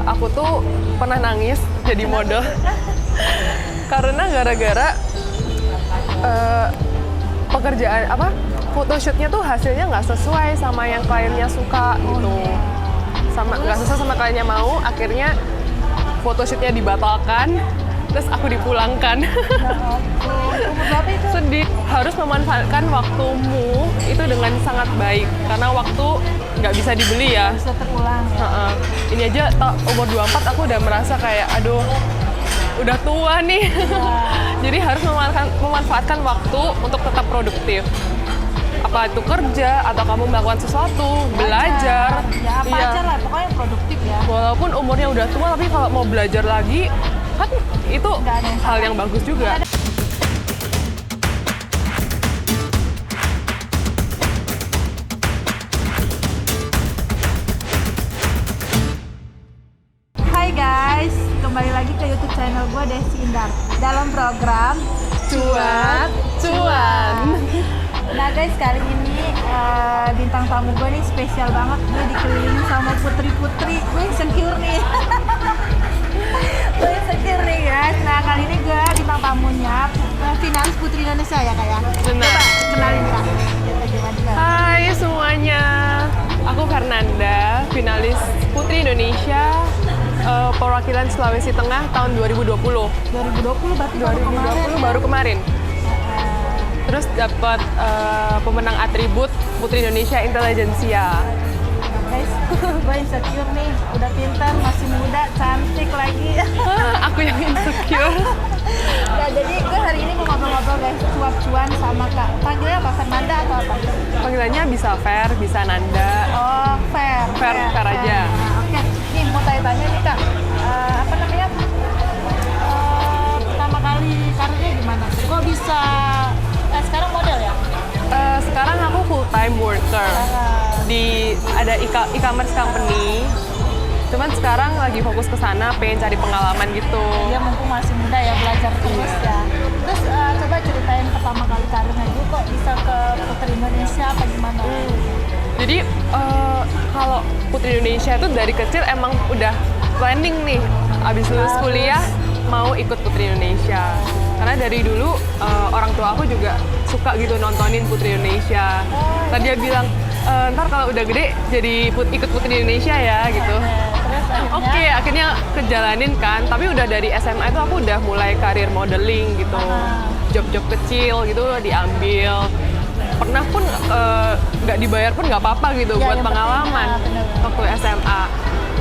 aku tuh pernah nangis jadi model karena gara-gara pekerjaan photoshootnya tuh hasilnya nggak sesuai sama yang kliennya suka gitu, nggak sesuai sama kliennya mau, akhirnya photoshootnya dibatalkan, terus aku dipulangkan. Berapa itu? Sedih. Harus memanfaatkan waktumu itu dengan sangat baik karena waktu nggak bisa dibeli ya. Bisa terulang ya. Ini aja umur 24 aku udah merasa kayak aduh udah tua nih. Jadi harus memanfaatkan waktu untuk tetap produktif. Apa itu kerja atau kamu melakukan sesuatu, belajar. Ya apa aja lah, pokoknya produktif ya. Walaupun umurnya udah tua, tapi kalau mau belajar lagi, kan itu hal yang bagus juga. Hai guys, kembali lagi ke YouTube channel gue Desi Indar dalam program Cuan. Nah guys, kali ini bintang tamu gue nih spesial banget. Gue dikelilingi sama putri-putri. Gue insecure nih. Gue insecure nih guys. Nah kali ini gue bintang tamunya finalis Putri Indonesia ya kak ya. Benar. Coba kenalin kak. Gimana? Hai semuanya, aku Fernanda, finalis Putri Indonesia perwakilan Sulawesi Tengah tahun 2020. 2020 berarti Baru kemarin. Terus dapat pemenang atribut Putri Indonesia Intelligentsia. Guys, gue insecure nih, udah pintar, masih muda, cantik lagi. Aku yang insecure. Nah, jadi gue hari ini mau ngobrol-ngobrol guys, cuap-cuan sama kak. Panggilnya apa? Fernanda atau apa? Panggilannya bisa Fer, bisa Nanda. Oh, Fer aja. Nah, oke, nih mau tanya-tanya nih kak, apa namanya? Pertama kali karirnya gimana? Kok bisa? Sekarang model ya? Sekarang aku full time worker di ada e-commerce company. Cuman sekarang lagi fokus ke sana, pengen cari pengalaman gitu. Dia mumpung masih muda ya, belajar terus ya. Terus coba ceritain pertama kali karirnya dulu, kok bisa ke Putri Indonesia apa gimana? Jadi kalau Putri Indonesia itu dari kecil emang udah planning nih, abis lulus kuliah mau ikut Putri Indonesia. Karena dari dulu orang tua aku juga suka gitu nontonin Putri Indonesia. Tadi dia bilang, ntar kalau udah gede jadi ikut Putri Indonesia ya gitu. Oke, akhirnya kejalanin kan. Tapi udah dari SMA itu aku udah mulai karir modeling gitu. Job-job kecil gitu diambil. Pernah pun nggak dibayar pun nggak apa-apa gitu buat pengalaman waktu SMA.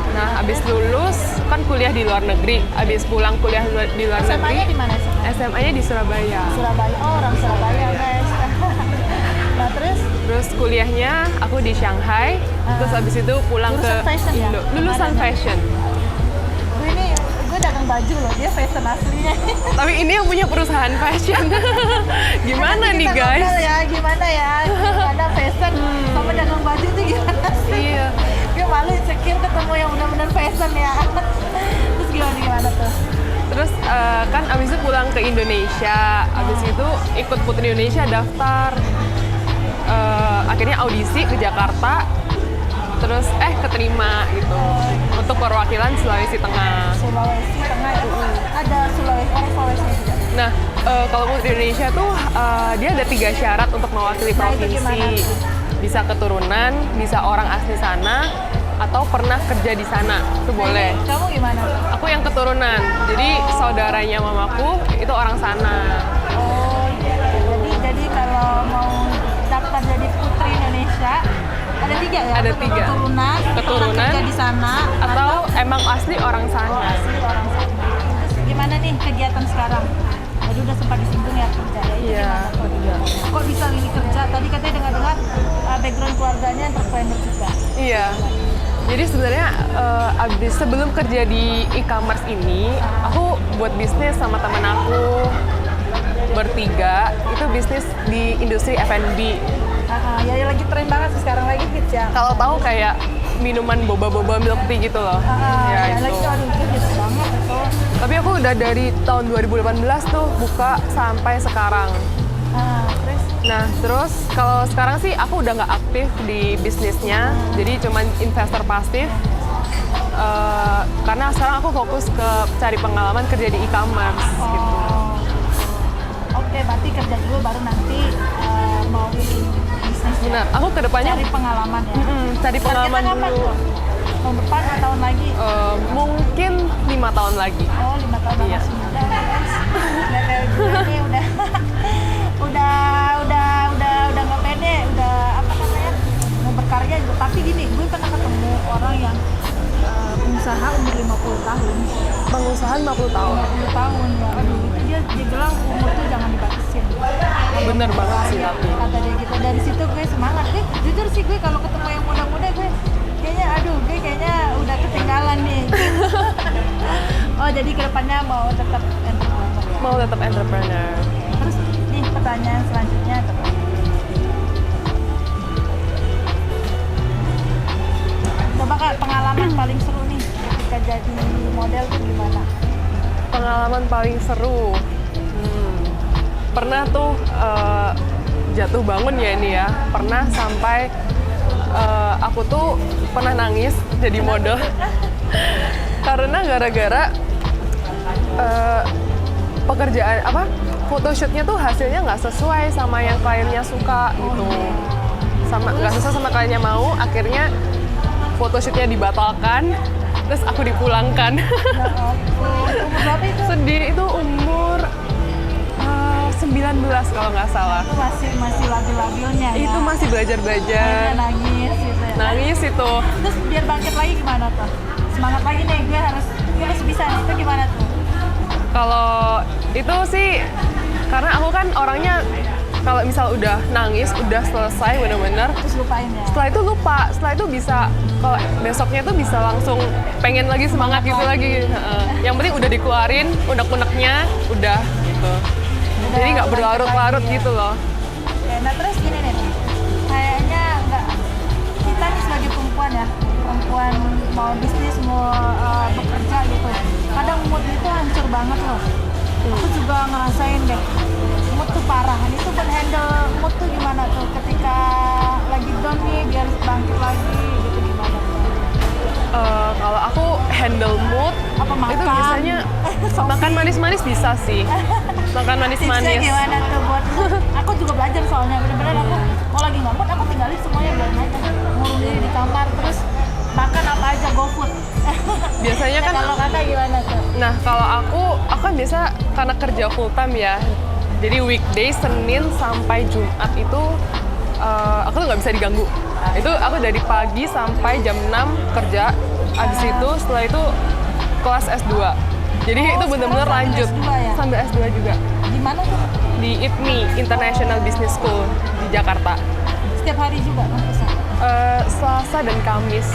Nah, abis lulus kan kuliah di luar negeri. Abis pulang kuliah di luar negeri. SMA-nya di mana sih? SMA-nya di Surabaya. Surabaya. Oh, orang Surabaya guys. Nah, terus kuliahnya aku di Shanghai. Terus abis itu pulang lulusan ke fashion ya? Indo. Lulusan fashion. Gue dagang baju loh, dia fashion aslinya. Tapi ini yang punya perusahaan fashion. Gimana nih guys? Gimana ya? Gimana fashion sama dagang baju tuh gimana sih? Iya. Gue malu insecure ketemu yang benar-benar fashion ya. Terus gimana tuh? Terus kan abis itu pulang ke Indonesia. Abis itu ikut Putri Indonesia daftar. Akhirnya audisi ke Jakarta. Terus keterima gitu. Untuk perwakilan Sulawesi Tengah. Sulawesi Tengah ya? Ada orang Sulawesi juga? Nah, kalau Putri Indonesia tuh dia ada 3 syarat untuk mewakili provinsi. Bisa keturunan, bisa orang asli sana, atau pernah kerja di sana. Itu boleh. Kamu gimana? Aku yang keturunan. Jadi saudaranya mamaku itu orang sana. Oh, jadi kalau mau daftar jadi Putri Indonesia ada 3 ya? Ada 3. Keturunan, kerja di sana, atau emang asli orang sana. Asli orang sana. Terus gimana nih kegiatan sekarang? Tadi udah sempat disinggung ya kerja. Iya. Kok bisa ini kerja? Tadi katanya dengar-dengar background keluarganya entrepreneur juga. Iya. Jadi sebenarnya sebelum kerja di e-commerce ini, aku buat bisnis sama temen aku bertiga. Itu bisnis di industri F&B. Ya lagi tren banget sih sekarang, lagi hits ya. Kalau tahu kayak minuman boba-boba milk tea gitu loh. Ya itu. Lagi hits banget itu. Tapi aku udah dari tahun 2018 tuh buka sampai sekarang. Terus kalau sekarang sih aku udah nggak aktif di bisnisnya, jadi cuman investor pasif. karena sekarang aku fokus ke cari pengalaman kerja di e-commerce gitu. Oke, berarti kerja dulu baru nanti mau bikin bisnis. Benar, aku kedepannya Cari pengalaman ya. cari pengalaman Targetnya kapan dulu. tuh? Tahun depan, 4 tahun lagi? Mungkin 5 tahun lagi. Oh, 5 tahun Iya. masih muda guys. Level gue nih udah udah nggak pede, udah apa namanya, mau berkarya juga. Tapi gini, gue pernah ketemu orang yang pengusaha umur 50 tahun. Pengusaha 50 tahun. 50 tahun ya. Aduh, itu dia bilang umur tuh jangan dibatasin. Bener banget sih Iya, tapi. kata dia gitu. Dari situ gue semangat. Jujur sih gue kalau ketemu yang muda-muda gue kayaknya udah ketinggalan nih. Oh, jadi kedepannya mau tetap entrepreneur ya? Mau tetap entrepreneur. Terus nih pertanyaan selanjutnya tuh. Coba Kak, pengalaman paling seru nih ketika jadi model tuh gimana? Pengalaman paling seru. Pernah tuh jatuh bangun ya ini ya. Pernah sampai aku tuh pernah nangis jadi model. Karena gara-gara pekerjaan photoshootnya tuh hasilnya nggak sesuai sama yang kliennya suka gitu, sama nggak sesuai sama kliennya mau, akhirnya photoshootnya dibatalkan, terus aku dipulangkan. Umur berapa itu? Sedih, itu umur 19 kalau nggak salah. Itu masih labil-labilnya ya? Itu masih belajar-belajar, Nangis gitu ya? nangis itu. Terus biar bangkit lagi gimana tuh? Semangat lagi nih, gue harus bisa nih, itu gimana tuh? Kalau itu sih karena aku kan orangnya kalau misal udah nangis, udah selesai bener-bener, Terus lupain ya? setelah itu lupa, setelah itu bisa kalau besoknya tuh bisa langsung pengen lagi semangat gitu lagi. Yang penting udah dikeluarin unek-uneknya, udah gitu. Jadi nggak berlarut-larut lagi ya. gitu loh. Oke, nah terus gini nih, kayaknya kita nih sebagai perempuan ya, perempuan mau bisnis, mau bekerja gitu, kadang mood itu hancur banget loh. Aku juga ngerasain deh, mood tuh parah. Ini tuh buat handle mood tuh gimana tuh ketika lagi down nih biar bangkit lagi gitu, gimana tuh? Kalau aku handle mood, Apa makan? itu biasanya makan manis-manis bisa sih. Makan Tipsnya manis-manis. gimana tuh buat mood? Aku juga belajar soalnya, bener-bener aku mau lagi nggak mood, aku tinggalin semuanya, biarin aja, ngurung diri di kamar, terus makan apa aja, go food. Biasanya kan Kalau kakak gimana tuh? Nah, kalau aku kan biasa karena kerja full time ya. Jadi weekday Senin sampai Jumat itu aku tuh nggak bisa diganggu. Itu aku dari pagi sampai jam 6 kerja. Abis itu setelah itu kelas S2. Jadi itu benar-benar sekarang sambil lanjut S2 ya? sambil S2 juga Di mana tuh? di IPMI International Business School di Jakarta. Setiap hari juga kampusnya? Selasa dan Kamis.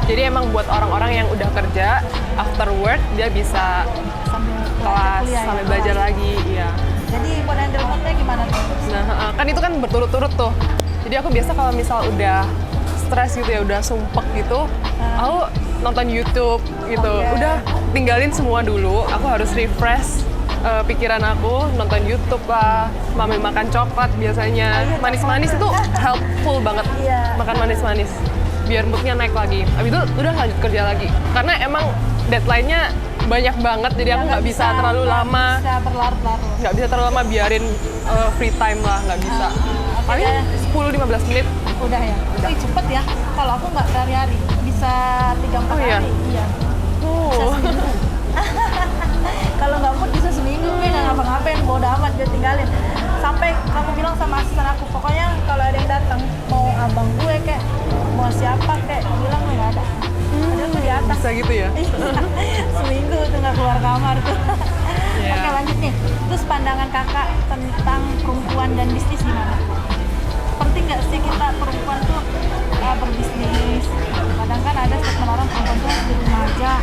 Jadi emang buat orang-orang yang udah kerja after work dia bisa Sambil kelas kuliah ya, sambil belajar kelas. lagi, iya. Jadi buat handle moodnya gimana tuh? Nah, kan itu kan berturut-turut tuh. Jadi aku biasa kalau misal udah stres gitu ya, udah sumpek gitu, aku nonton YouTube gitu. Oke. Udah tinggalin semua dulu. Aku harus refresh pikiran aku, nonton YouTube lah, mami makan coklat biasanya. Manis-manis itu helpful banget. Iya. Makan manis-manis biar moodnya naik lagi. Habis itu udah lanjut kerja lagi. Karena emang deadline-nya banyak banget, jadi aku nggak bisa terlalu lama. Bisa berlarut-larut. Nggak bisa terlalu lama, biarin free time lah, nggak bisa. Paling 10-15 menit. Udah ya? Wih, cepet ya. Kalau aku nggak berhari-hari, bisa 3-4 Oh, iya? hari. Iya. Bisa Oh. seminggu. Kalau nggak mood bisa seminggu, gue nggak ngapa-ngapain, bodo amat, gue tinggalin. Sampai kamu bilang sama asisten aku, pokoknya kalau ada yang datang, mau abang gue kayak, mau siapa kayak, bilang gue nggak ada. Padahal gue di atas. Bisa gitu ya? Seminggu tuh nggak keluar kamar tuh. Iya. Oke, lanjut nih. Terus pandangan kakak tentang perempuan dan bisnis gimana? Penting nggak sih kita perempuan tuh berbisnis? Kadang kan ada statement orang perempuan tuh di rumah aja,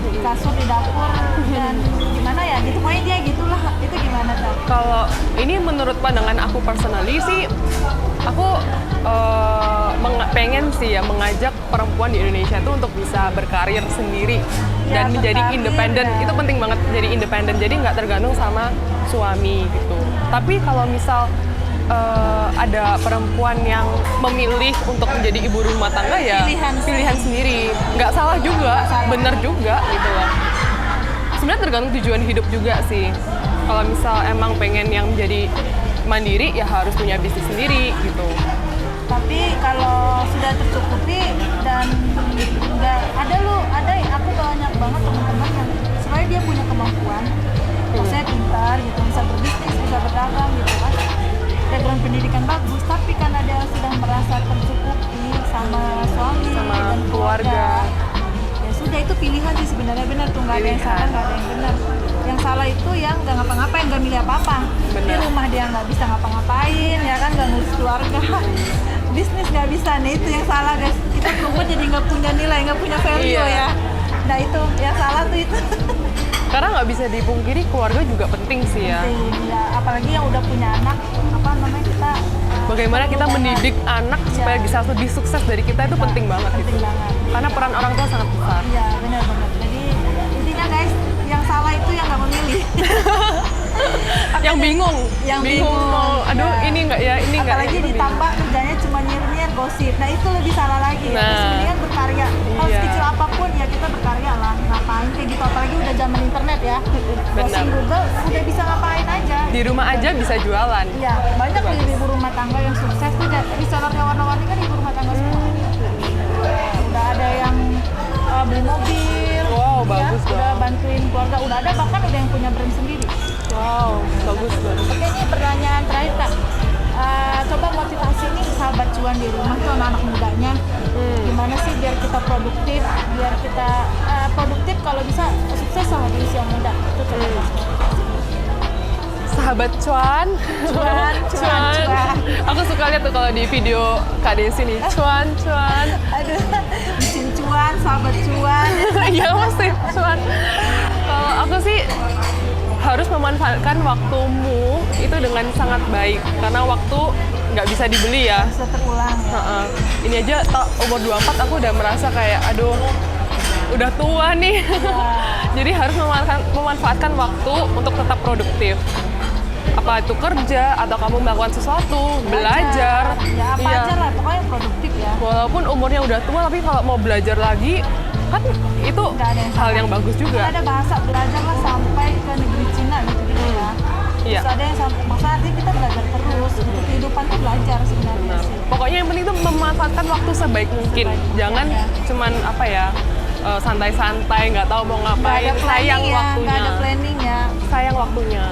di kasur, di dapur, dan gimana ya? Gitu pokoknya dia gitulah. Itu gimana tuh? Kalau ini menurut pandangan aku personally sih, aku pengen sih ya mengajak perempuan di Indonesia tuh untuk bisa berkarir sendiri Ya, dan menjadi berkarir, independen. ya. Itu penting banget, jadi independen. Jadi nggak tergantung sama suami gitu. Tapi kalau misal ada perempuan yang memilih untuk menjadi ibu rumah tangga ya Pilihan sendiri. Nggak salah juga, bener juga gitu loh. Sebenarnya tergantung tujuan hidup juga sih. Kalau misal emang pengen yang menjadi mandiri ya harus punya bisnis sendiri gitu. Tapi kalau sudah tercukupi dan nggak ada aku banyak banget teman-teman yang sebenarnya dia punya kemampuan, maksudnya pintar gitu, bisa berbisnis, bisa berdagang gitu kan, background pendidikan bagus, tapi karena dia sudah merasa tercukupi sama suami Sama dan keluarga. ya sudah, itu pilihan sih sebenarnya, benar tuh, nggak ada yang salah, nggak ada yang benar. Yang salah itu yang nggak ngapa-ngapain, nggak milih apa-apa. Di Benar. rumah dia nggak bisa ngapa-ngapain, ya kan, nggak ngurus keluarga. Bisnis nggak bisa, nih itu yang salah guys. Kita perempuan jadi nggak punya nilai, nggak punya value Iya. ya. Nah itu yang salah tuh itu. Karena nggak bisa dipungkiri keluarga juga penting sih ya. Ya, apalagi yang udah punya anak, apa namanya, kita Bagaimana kita perlu banget. mendidik anak supaya bisa lebih sukses dari kita itu penting banget gitu. Penting banget. Karena peran orang tua sangat besar. Iya, benar-benar. Jadi intinya guys, yang salah itu yang nggak memilih. Yang bingung, Yang bingung, mau, aduh ya. ini nggak ya, ini nggak. Apalagi itu ditambah kerjanya cuma nyir-nyir gosip. Nah itu lebih salah lagi. Nah. Terus mendingan berkarya. Kalau Iya. sekecil apapun ya kita berkarya lah. Ngapain kayak gitu. Apalagi udah zaman internet ya. Browsing Google udah bisa ngapain aja. Di rumah aja bisa jualan. Iya, banyak nih ibu rumah tangga yang sukses tuh, resellernya warna-warni kan ibu rumah tangga semua. Udah ada yang beli mobil. Wow, bagus ya, udah dong. bantuin keluarga. Udah ada bahkan udah yang punya brand sendiri. Wow, bagus banget. Oke, ini pertanyaan terakhir Kak. Coba motivasi nih sahabat cuan di rumah tuh anak-anak mudanya. Gimana sih biar kita produktif, biar kita produktif kalau bisa sukses sama di usia muda. Itu coba. Sahabat cuan. Cuan. Aku suka lihat tuh kalau di video Kak Desi nih, cuan. Aduh, bikin cuan, sahabat cuan. Iya pasti cuan. Kalau aku sih harus memanfaatkan waktumu itu dengan sangat baik karena waktu nggak bisa dibeli ya. Bisa terulang ya. Ini aja umur 24 aku udah merasa kayak aduh udah tua nih. Jadi harus memanfaatkan waktu untuk tetap produktif. Apa itu kerja atau kamu melakukan sesuatu, belajar. Ya apa Iya. aja lah, pokoknya produktif ya. Walaupun umurnya udah tua tapi kalau mau belajar lagi kan itu Nggak ada yang hal salah. yang bagus juga. Ada bahasa belajar lah sampai ke negeri Cina gitu ya. Iya. Terus ada yang sampai, maksudnya nanti kita belajar terus. Gitu. Kehidupan tuh belajar sebenarnya Benar. sih. Pokoknya yang penting itu memanfaatkan waktu sebaik mungkin. Jangan cuman apa ya santai-santai, nggak tahu mau Nggak ngapain. ada Sayang planning ya, waktunya. nggak ada planning ya. Sayang waktunya.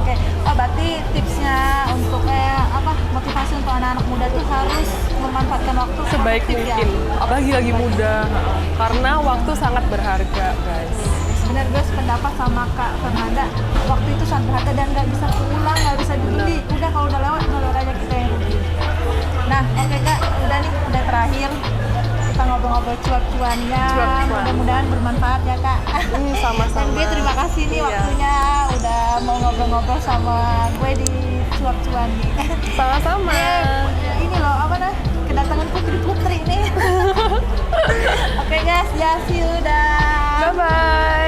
Oke, berarti tipsnya untuk kayak apa, motivasi untuk anak-anak muda tuh harus memanfaatkan waktu Sebaik produktif ya. mungkin. Apalagi lagi muda. Karena waktu sangat berharga, guys. Benar gue sependapat sama Kak Fernanda, waktu itu sangat berharga dan nggak bisa keulang, nggak bisa dibeli. Udah kalau udah lewat aja kita yang rugi. Nah, oke Kak, udah nih, udah terakhir kita ngobrol-ngobrol cuap-cuannya. Cuap-cuan. Mudah-mudahan bermanfaat ya Kak. Sama-sama. Dan gue terima kasih nih Iya. waktunya udah mau ngobrol-ngobrol sama gue di cuap-cuan nih. Sama-sama. Ini loh apa nah, kedatangan putri-putri nih. Oke guys, ya see you dah. Bye-bye.